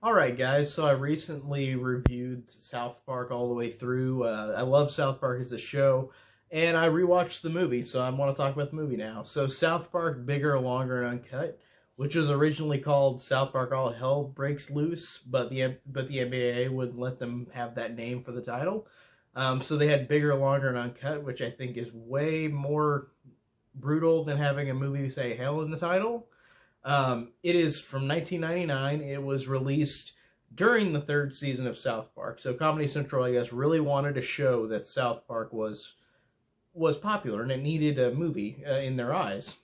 Alright guys, so I recently reviewed South Park all the way through. I love South Park as a show, and I rewatched the movie, so I want to talk about the movie now. So South Park Bigger, Longer, and Uncut, which was originally called South Park All Hell Breaks Loose, but the NBA wouldn't let them have that name for the title. So they had Bigger, Longer, and Uncut, which I think is way more brutal than having a movie say hell in the title. It is from 1999. It was released during the third season of South Park. So Comedy Central, I guess, really wanted to show that South Park was popular and it needed a movie in their eyes.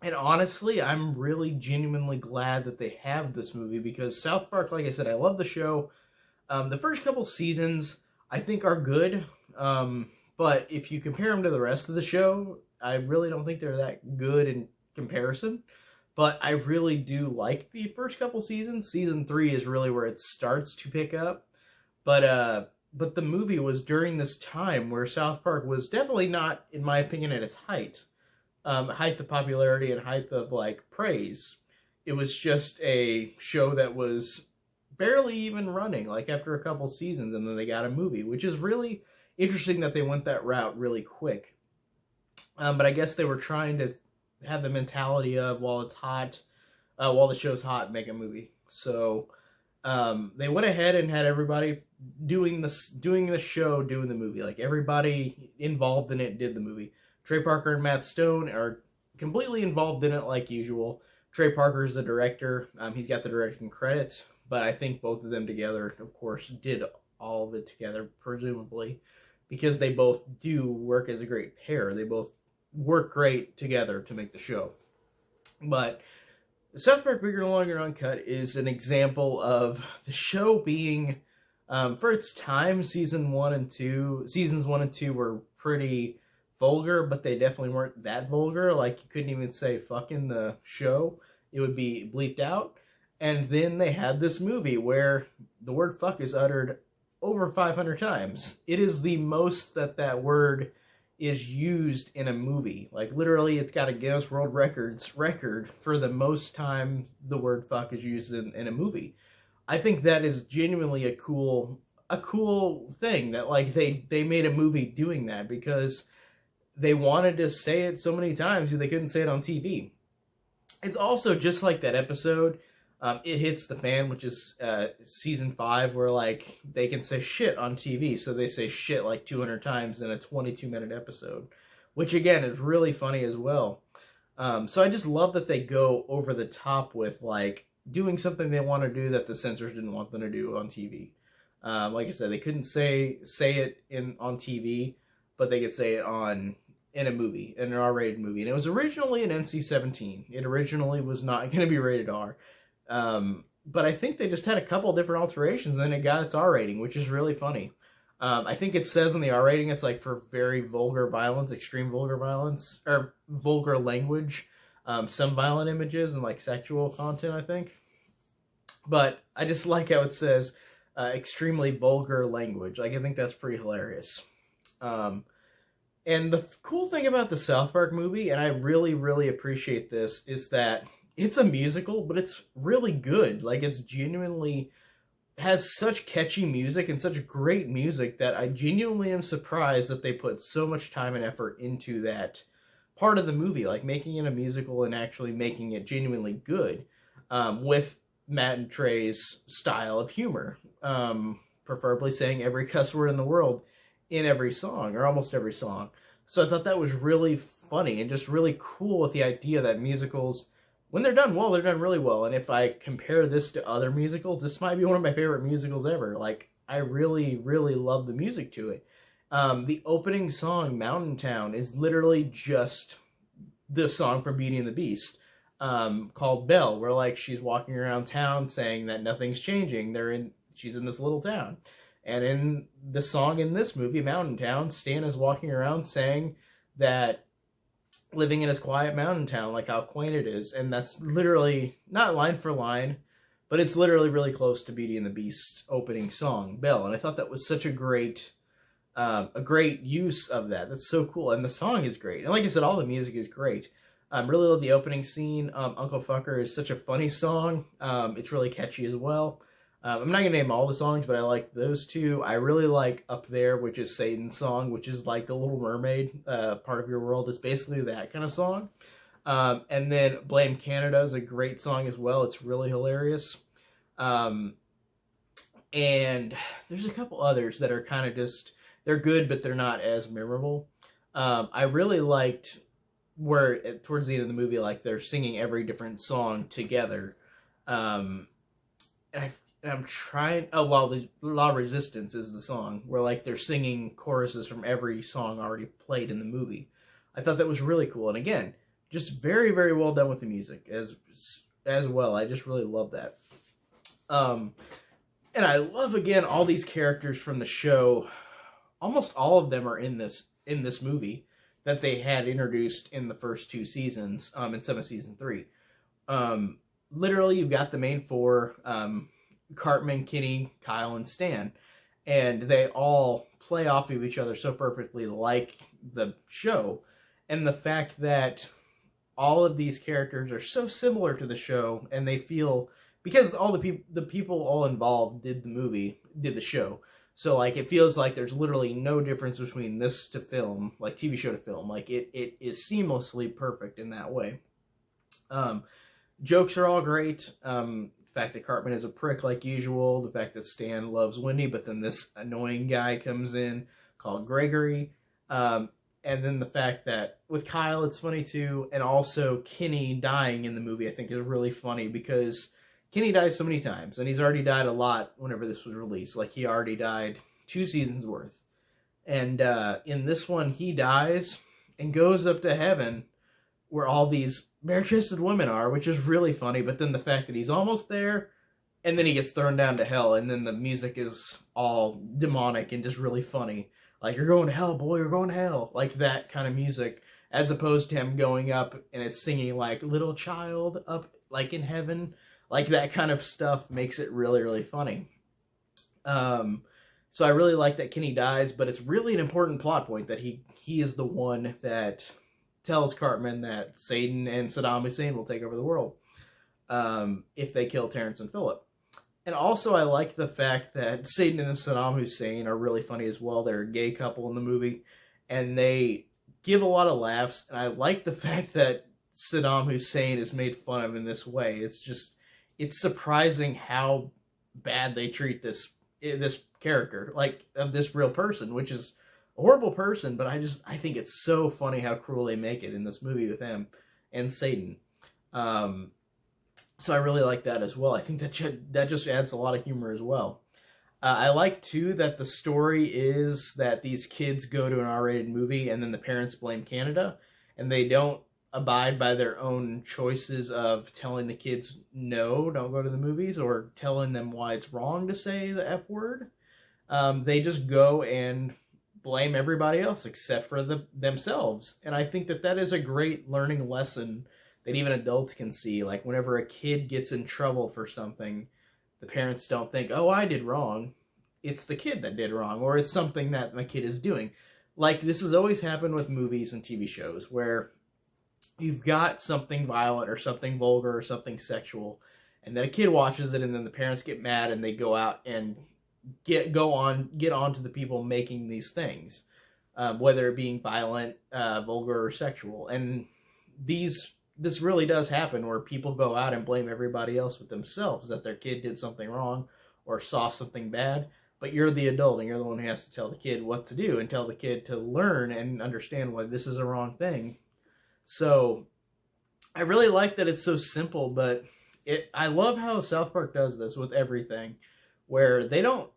And honestly, I'm really genuinely glad that they have this movie because South Park, like I said, I love the show. The first couple seasons, I think, are good. But if you compare them to the rest of the show, I really don't think they're that good in comparison. But I really do like the first couple seasons. Season 3 is really where it starts to pick up. But the movie was during this time where South Park was definitely not, in my opinion, at its height. Height of popularity and height of, like, praise. It was just a show that was barely even running, like, after a couple seasons, and then they got a movie, which is really interesting that they went that route really quick. But I guess they were trying to have the mentality of while it's hot, while the show's hot, make a movie. So they went ahead and had everybody doing the show, doing the movie. Like everybody involved in it did the movie. Trey Parker and Matt Stone are completely involved in it like usual. Trey Parker is the director. He's got the directing credit, but I think both of them together, of course, did all of it together, presumably, because they both do work as a great pair. They both work great together to make the show. But South Park Bigger, Longer, Uncut is an example of the show being, for its time, seasons 1 and 2 were pretty vulgar, but they definitely weren't that vulgar. Like, you couldn't even say fuck in the show. It would be bleeped out. And then they had this movie where the word fuck is uttered over 500 times. It is the most that word is used in a movie. Like, literally, it's got a Guinness World Records record for the most time the word fuck is used in a movie. I think that is genuinely a cool thing that, like, they made a movie doing that because they wanted to say it so many times they couldn't say it on TV. It's also just like that episode, It Hits the Fan, which is season 5, where, like, they can say shit on TV, so they say shit like 200 times in a 22-minute episode, which, again, is really funny as well. So I just love that they go over the top with, like, doing something they want to do that the censors didn't want them to do on TV. Like I said, they couldn't say it on TV, but they could say it in a movie, in an R-rated movie. And it was originally an NC-17. It originally was not going to be rated R. But I think they just had a couple different alterations, and then it got its R rating, which is really funny. I think it says in the R rating it's like for very vulgar violence, extreme vulgar violence, or vulgar language, some violent images, and like sexual content, I think. But I just like how it says extremely vulgar language. Like, I think that's pretty hilarious. And the cool thing about the South Park movie, and I really, really appreciate this, is that it's a musical, but it's really good. Like, it's genuinely has such catchy music and such great music that I genuinely am surprised that they put so much time and effort into that part of the movie, like making it a musical and actually making it genuinely good, with Matt and Trey's style of humor, preferably saying every cuss word in the world in every song, or almost every song. So I thought that was really funny and just really cool with the idea that musicals, when they're done well, they're done really well. And if I compare this to other musicals, this might be one of my favorite musicals ever. Like, I really, really love the music to it. The opening song, Mountain Town, is literally just the song from Beauty and the Beast, called Belle, where, like, she's walking around town saying that nothing's changing. She's in this little town. And in the song in this movie, Mountain Town, Stan is walking around saying that living in his quiet mountain town, like how quaint it is. And that's literally, not line for line, but it's literally really close to Beauty and the Beast opening song, Belle. And I thought that was such a great use of that. That's so cool. And the song is great. And like I said, all the music is great. Really love the opening scene. Uncle Fucker is such a funny song. It's really catchy as well. I'm not gonna name all the songs, but I like those two. I really like Up There, which is Satan's song, which is like the Little Mermaid, Part of Your World. It's basically that kind of song. And then Blame Canada is a great song as well. It's really hilarious. And there's a couple others that are kind of just, they're good, but they're not as memorable. I really liked where towards the end of the movie, like they're singing every different song together. And I'm trying, oh, well, the La Resistance is the song where like they're singing choruses from every song already played in the movie. I thought that was really cool. And again, just very, very well done with the music as well. I just really love that. And I love, again, all these characters from the show. Almost all of them are in this movie that they had introduced in the first 2 seasons, in season 3. Literally, you've got the main 4, Cartman, Kenny, Kyle, and Stan. And they all play off of each other so perfectly like the show. And the fact that all of these characters are so similar to the show, and they feel, because all the people all involved did the show. So like it feels like there's literally no difference between this to film, like TV show to film. Like it is seamlessly perfect in that way. Jokes are all great. The fact that Cartman is a prick like usual. The fact that Stan loves Wendy, but then this annoying guy comes in called Gregory. And then the fact that with Kyle, it's funny too. And also Kenny dying in the movie, I think is really funny because Kenny dies so many times. And he's already died a lot whenever this was released. Like he already died 2 seasons worth. And in this one, he dies and goes up to heaven where all these bare-chested women are, which is really funny. But then the fact that he's almost there and then he gets thrown down to hell. And then the music is all demonic and just really funny. Like, you're going to hell, boy, you're going to hell. Like, that kind of music. As opposed to him going up and it's singing, like, little child up, like, in heaven. Like, that kind of stuff makes it really, really funny. So I really like that Kenny dies, but it's really an important plot point that he is the one that tells Cartman that Satan and Saddam Hussein will take over the world if they kill Terrence and Philip. And also, I like the fact that Satan and Saddam Hussein are really funny as well. They're a gay couple in the movie, and they give a lot of laughs. And I like the fact that Saddam Hussein is made fun of in this way. It's surprising how bad they treat this character, like, of this real person, which is a horrible person, but I think it's so funny how cruel they make it in this movie with him and Satan. So I really like that as well. I think that just adds a lot of humor as well. I like, too, that the story is that these kids go to an R-rated movie and then the parents blame Canada, and they don't abide by their own choices of telling the kids, no, don't go to the movies, or telling them why it's wrong to say the F word. They just go and blame everybody else except for themselves. And I think that is a great learning lesson that even adults can see. Like, whenever a kid gets in trouble for something, the parents don't think, oh, I did wrong. It's the kid that did wrong, or it's something that my kid is doing. Like, this has always happened with movies and TV shows, where you've got something violent or something vulgar or something sexual, and then a kid watches it, and then the parents get mad, and they go out and get on to the people making these things, whether it being violent, vulgar, or sexual. And this really does happen, where people go out and blame everybody else with themselves, that their kid did something wrong or saw something bad, but you're the adult and you're the one who has to tell the kid what to do and tell the kid to learn and understand why this is a wrong thing. So I really like that it's so simple, but I love how South Park does this with everything, where they don't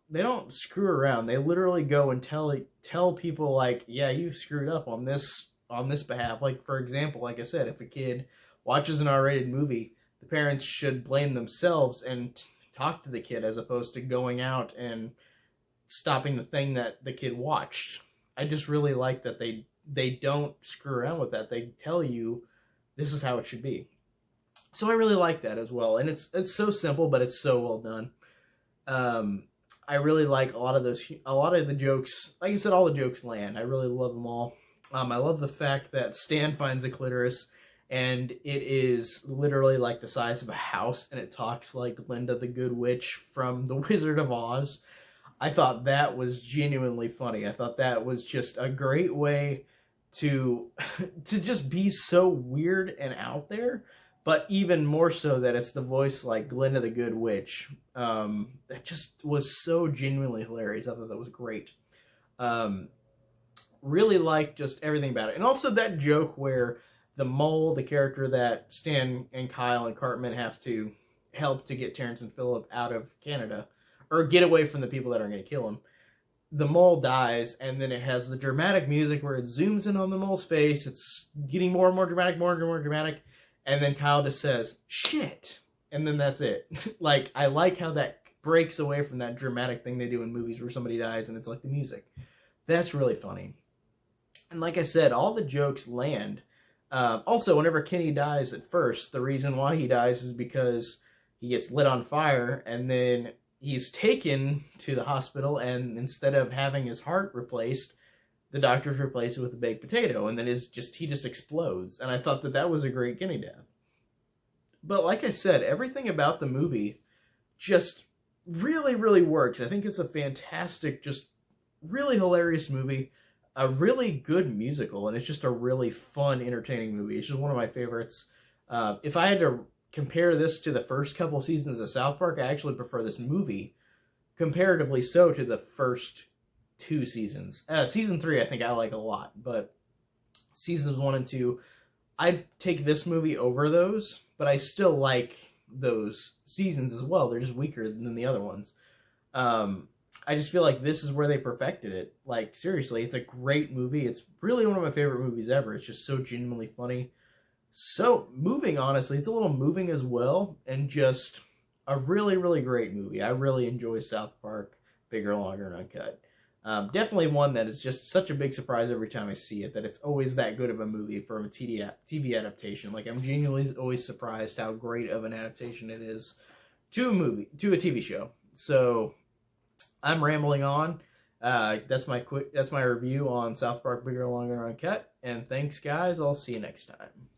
screw around. They literally go and tell people, like, yeah, you screwed up on this behalf. Like, for example, like I said, if a kid watches an R-rated movie, the parents should blame themselves and talk to the kid, as opposed to going out and stopping the thing that the kid watched. I just really like that they don't screw around with that. They tell you this is how it should be. So I really like that as well. And it's so simple, but it's so well done. I really like a lot of the jokes. Like I said, all the jokes land. I really love them all. I love the fact that Stan finds a clitoris and it is literally like the size of a house, and it talks like Glinda the Good Witch from The Wizard of Oz. I thought that was genuinely funny. I thought that was just a great way to to just be so weird and out there, but even more so that it's the voice like Glinda the Good Witch. That just was so genuinely hilarious. I thought that was great. Really liked just everything about it. And also that joke where the mole, the character that Stan and Kyle and Cartman have to help to get Terrence and Phillip out of Canada, or get away from the people that are going to kill him. The mole dies, and then it has the dramatic music where it zooms in on the mole's face. It's getting more and more dramatic, more and more dramatic. And then Kyle just says, shit. And then that's it. Like, I like how that breaks away from that dramatic thing they do in movies where somebody dies and it's like the music. That's really funny. And like I said, all the jokes land. Also, whenever Kenny dies at first, the reason why he dies is because he gets lit on fire, and then he's taken to the hospital, and instead of having his heart replaced, the doctors replace it with a baked potato, and then he just explodes. And I thought that was a great Kenny death. But like I said, everything about the movie just really, really works. I think it's a fantastic, just really hilarious movie. A really good musical, and it's just a really fun, entertaining movie. It's just one of my favorites. If I had to compare this to the first couple seasons of South Park, I actually prefer this movie, comparatively so, to the first 2 seasons. Season 3 I think I like a lot, but seasons 1 and 2, I'd take this movie over those, but I still like those seasons as well. They're just weaker than the other ones. I just feel like this is where they perfected it. Like, seriously, it's a great movie. It's really one of my favorite movies ever. It's just so genuinely funny. So moving, honestly. It's a little moving as well, and just a really, really great movie. I really enjoy South Park, Bigger, Longer, and Uncut. Definitely one that is just such a big surprise every time I see it, that it's always that good of a movie for a TV adaptation. Like, I'm genuinely always surprised how great of an adaptation it is to a TV show. So I'm rambling on. That's my review on South Park, Bigger, Longer, and Uncut. And thanks, guys. I'll see you next time.